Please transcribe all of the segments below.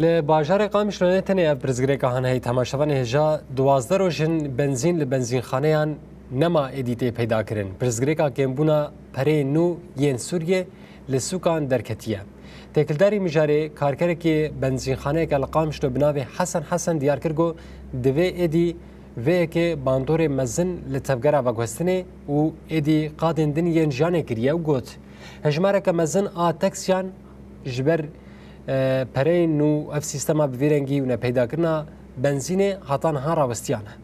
لباجار قامش لونتنه برزگری که هنهی تماشاوان هجا 12 روشن بنزین لبنزین خانهان نما ادیته پیدا کرن. برزگری که کمبونا پره نو ین سوریه لسوکان درکتیه. تکلداری مجاره کارکره که بنزین خانه که لقامش لو بناوه حسن دیار کرگو دوی ادی و که باندور مزن لتفگره و گوستنه و ادی قادن دن ین جانه کریه و گوت. هجماره که مزن تکسیان جبر پرین نو اف سیستما بویرنگی و نپیدا کرنا بنزین هاتان ها راوستیانه.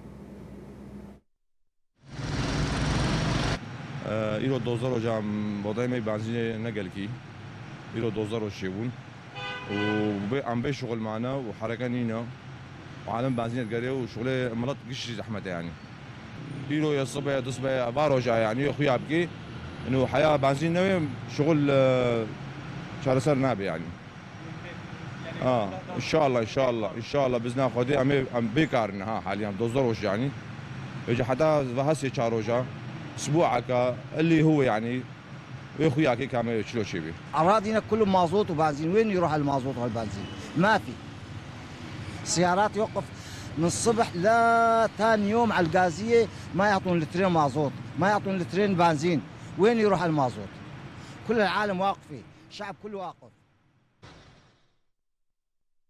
ایرو 2000 جام بودای می بنزین نگل کی ایرو 2000 شیبون و عم به شغل معنا وحركه نينا وعالم بنزين تقريه وشغله ملط قش زحمته يعني ايرو يا الصبح تصبح باروجا يعني اخويا ابكي انه حياه بنزين نوي شغل شهر سر نابي يعني ان شاء الله باذن خدي ام بيكارنا ها حاليا دوزروش يعني يجي حتى فهسي شاروجا اسبوعك اللي هو يعني واخويا كي كامل شلو شيبي اراضينا كله مازوت وبنزين، وين يروح المازوت والبنزين؟ ما في. السيارات يوقف من الصبح لثاني يوم على الغازيه، ما يعطون لترين مازوت، ما يعطون لترين بنزين، وين يروح المازوت؟ كل العالم واقفه، الشعب كله واقف.